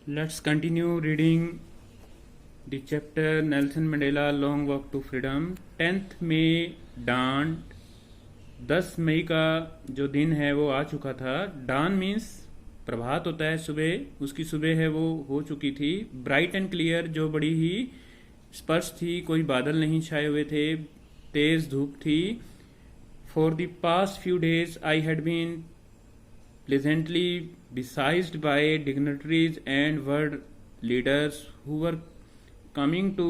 Let's continue reading the chapter Nelson Mandela Long Walk to Freedom. 10th May dawned. 10 मई का जो दिन है वो आ चुका था. डान मीन्स प्रभात होता है, सुबह. उसकी सुबह है वो हो चुकी थी. ब्राइट एंड क्लियर, जो बड़ी ही स्पष्ट थी, कोई बादल नहीं छाए हुए थे, तेज धूप थी. For the past few days I had been pleasantly besieged by dignitaries and world leaders who were coming to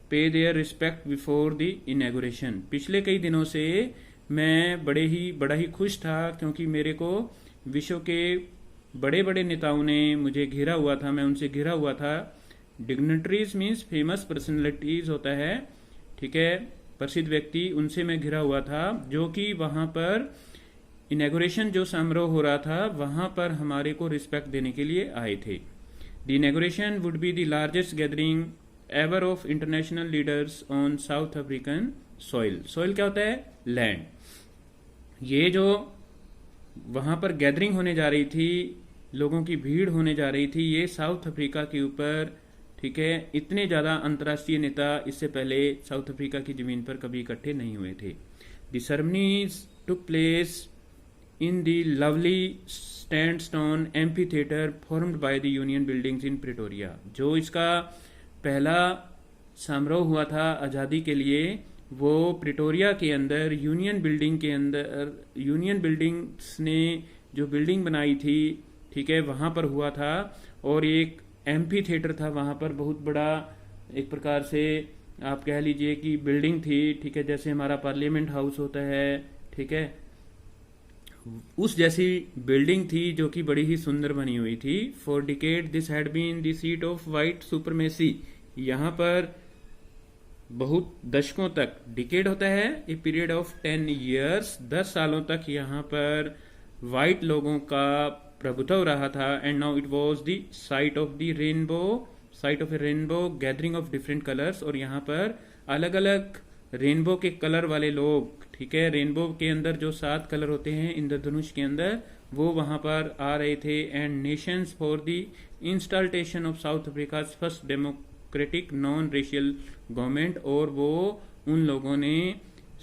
pay their respect before the inauguration. पिछले कई दिनों से मैं बड़ा ही खुश था, क्योंकि मेरे को विश्व के बड़े बड़े नेताओं ने मुझे घेरा हुआ था, मैं उनसे घिरा हुआ था. डिग्निटरीज मीन्स फेमस पर्सनैलिटीज होता है, ठीक है, प्रसिद्ध व्यक्ति, उनसे मैं घिरा हुआ था, जो कि वहां पर इनॉग्रेशन जो समारोह हो रहा था वहां पर हमारे को रिस्पेक्ट देने के लिए आए थे. The inauguration would be the largest gathering ever of international leaders on south African soil. Soil क्या होता है? लैंड. ये जो वहां पर गैदरिंग होने जा रही थी, लोगों की भीड़ होने जा रही थी, ये साउथ अफ्रीका के ऊपर, ठीक है. इतने ज्यादा अंतर्राष्ट्रीय नेता इससे पहले साउथ अफ्रीका की जमीन पर कभी इकट्ठे नहीं हुए थे. The ceremonies took place in the lovely sandstone amphitheater formed by the Union Buildings in Pretoria. जो इसका पहला समारोह हुआ था आज़ादी के लिए, वो प्रिटोरिया के अंदर यूनियन बिल्डिंग के अंदर, यूनियन बिल्डिंग्स ने जो बिल्डिंग बनाई थी, ठीक है, वहाँ पर हुआ था. और एक एम्फी थिएटर था वहाँ पर, बहुत बड़ा एक प्रकार से आप कह लीजिए कि बिल्डिंग थी, ठीक है, जैसे हमारा पार्लियामेंट हाउस होता है, ठीक है, उस जैसी बिल्डिंग थी, जो कि बड़ी ही सुंदर बनी हुई थी. For decade this had been the seat of white supremacy. यहाँ पर बहुत दशकों तक, डिकेड होता है ए पीरियड ऑफ 10 years, 10 सालों तक यहाँ पर वाइट लोगों का प्रभुत्व रहा था. And now it was the site of the rainbow, site of A rainbow gathering of different colours. और यहाँ पर अलग अलग रेनबो के कलर वाले लोग, ठीक है, रेनबो के अंदर जो 7 कलर होते हैं इंद्रधनुष के अंदर, वो वहां पर आ रहे थे. And Nations for the installation of south Africa first democratic non racial government. और वो उन लोगों ने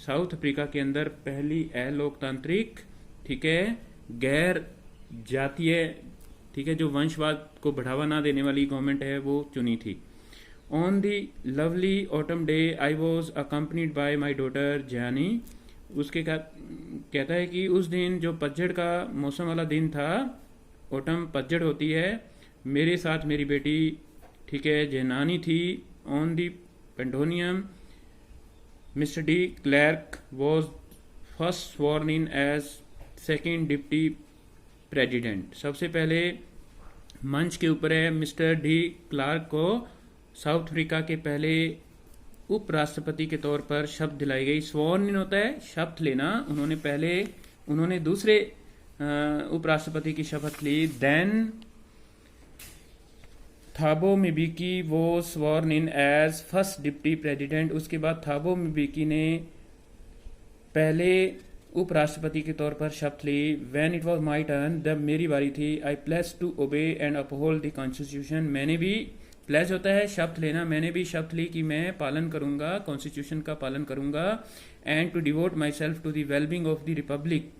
साउथ अफ्रीका के अंदर पहली अलोकतांत्रिक, ठीक है, गैर जातीय, ठीक है, जो वंशवाद को बढ़ावा ना देने वाली गवर्नमेंट है, वो चुनी थी. On the lovely autumn day, I was accompanied by my daughter Jani. उसके कहता है कि उस दिन जो पतझड़ का मौसम वाला दिन था, ऑटम पतझड़ होती है, मेरे साथ मेरी बेटी, ठीक है, जैनानी थी. On the pentonium mister De Klerk was first sworn in as second deputy president. सबसे पहले मंच के ऊपर है मिस्टर डी क्लार्क को साउथ अफ्रीका के पहले उपराष्ट्रपति के तौर पर शपथ दिलाई गई. स्वॉर्न इन होता है शपथ लेना. उन्होंने दूसरे उपराष्ट्रपति की शपथ ली. देन थाबो मिबिकी वो स्वॉर्न इन एज फर्स्ट डिप्टी प्रेसिडेंट. उसके बाद थाबो मिबिकी ने पहले उपराष्ट्रपति के तौर पर शपथ ली. When it was my turn, जब मेरी बारी थी, I pledged to obey and uphold the constitution. मैंने भी, प्लेज होता है शपथ लेना, मैंने भी शपथ ली कि मैं पालन करूंगा, कॉन्स्टिट्यूशन का पालन करूंगा. And to devote myself to the wellbeing of the republic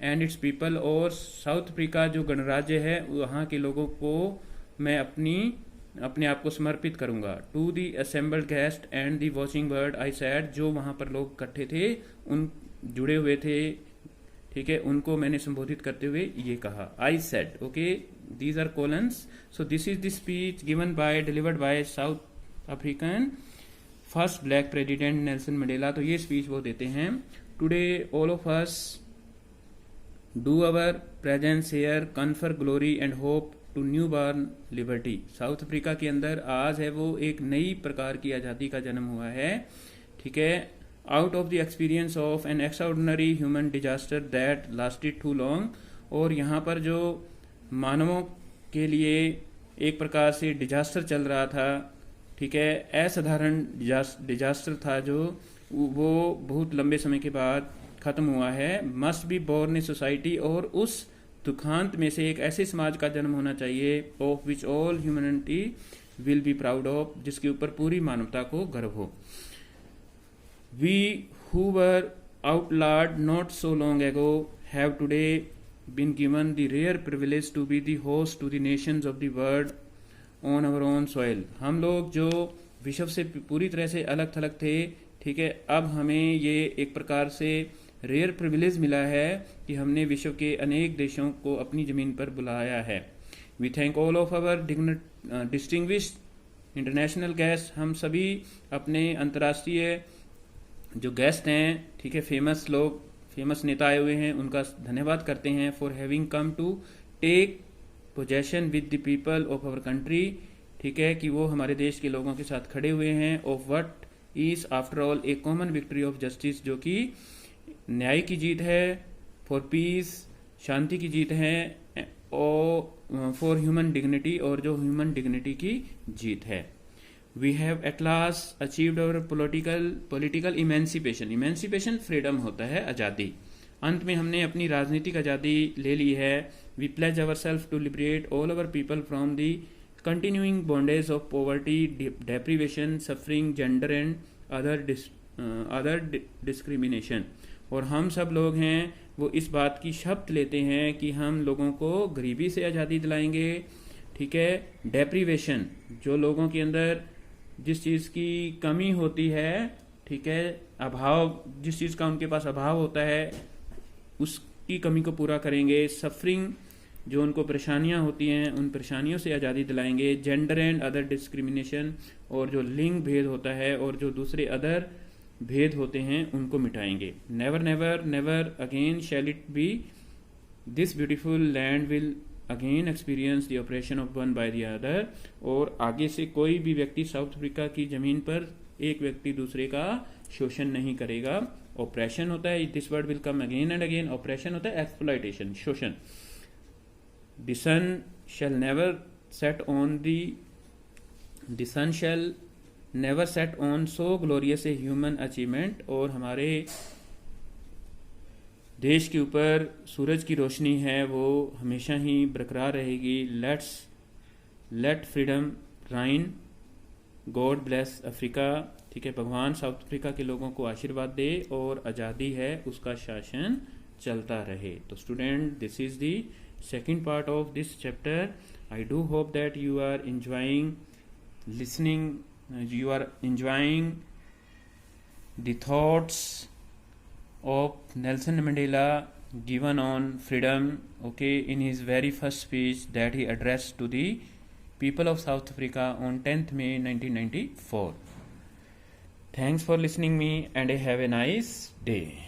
and its people. और साउथ अफ्रीका जो गणराज्य है, वहाँ के लोगों को मैं अपने आप को समर्पित करूंगा. To the assembled guest and the watching world I said. जो वहाँ पर लोग इकट्ठे थे, उन जुड़े हुए थे, ठीक है, उनको मैंने संबोधित करते हुए ये कहा, I said. Okay, these are colons. So this is the speech delivered by South African first black president Nelson Mandela. तो ये स्पीच वो देते हैं. Today all of us do our presence here confer glory and hope to newborn liberty. South Africa के अंदर आज है वो एक नई प्रकार की आज़ादी का जन्म हुआ है, ठीक है, out of the experience of an extraordinary human disaster that lasted too long. और यहाँ पर जो मानवों के लिए एक प्रकार से डिजास्टर चल रहा था, ठीक है, असाधारण डिजास्टर था, जो वो बहुत लंबे समय के बाद खत्म हुआ है. Must be born a society. और उस दुखांत में से एक ऐसे समाज का जन्म होना चाहिए of which all humanity will be proud of, जिसके ऊपर पूरी मानवता को गर्व हो। We who were outlawed not so long ago have today been given the rare privilege to be the host to the nations of the world on our own soil। हम लोग जो विश्व से पूरी तरह से अलग थलग थे, ठीक है, अब हमें ये एक प्रकार से रेयर प्रिविलेज मिला है कि हमने विश्व के अनेक देशों को अपनी ज़मीन पर बुलाया है। We thank all of our distinguished international guest, हम सभी अपने अंतर्राष्ट्रीय जो गेस्ट हैं, ठीक है, फेमस नेता आए हुए हैं, उनका धन्यवाद करते हैं। For having come to take possession with the people of our country, ठीक है, कि वो हमारे देश के लोगों के साथ खड़े हुए हैं। Of what is after all A common victory of justice, जो कि न्याय की जीत है, फॉर पीस शांति की जीत है, और फॉर ह्यूमन डिग्निटी, और जो ह्यूमन डिग्निटी की जीत है। We have at last achieved our political emancipation freedom होता है आज़ादी। अंत में हमने अपनी राजनीतिक आज़ादी ले ली है। We pledge ourselves to liberate all our people from the continuing bondage of poverty, deprivation, suffering, gender and other discrimination. और हम सब लोग हैं वो इस बात की शपथ लेते हैं कि हम लोगों को गरीबी से आज़ादी दिलाएंगे, ठीक है, डेप्रीवेशन, जो लोगों के अंदर जिस चीज़ की कमी होती है, ठीक है, अभाव, जिस चीज़ का उनके पास अभाव होता है उसकी कमी को पूरा करेंगे। सफरिंग, जो उनको परेशानियां होती हैं उन परेशानियों से आज़ादी दिलाएंगे। जेंडर एंड अदर डिस्क्रिमिनेशन, और जो लिंग भेद होता है और जो दूसरे अदर भेद होते हैं उनको मिटाएंगे। Never never never again shall it be this beautiful land will again experience the oppression of one by the other. और आगे से कोई भी व्यक्ति साउथ अफ्रीका की जमीन पर एक व्यक्ति दूसरे का शोषण नहीं करेगा। ऑपरेशन होता है, this word will come again and again. Operation होता है एक्सप्लॉइटेशन, शोषण। The sun shall never set on so glorious a human achievement. और हमारे देश के ऊपर सूरज की रोशनी है वो हमेशा ही बरकरार रहेगी। लेट फ्रीडम राइन, गॉड ब्लेस अफ्रीका, ठीक है, भगवान साउथ अफ्रीका के लोगों को आशीर्वाद दे और आज़ादी है उसका शासन चलता रहे। तो student, this is the second part of this chapter. I do hope that you are enjoying listening, you are enjoying the thoughts of Nelson Mandela given on freedom, okay, in his very first speech that he addressed to the people of South Africa on 10th May 1994. Thanks for listening me and have a nice day.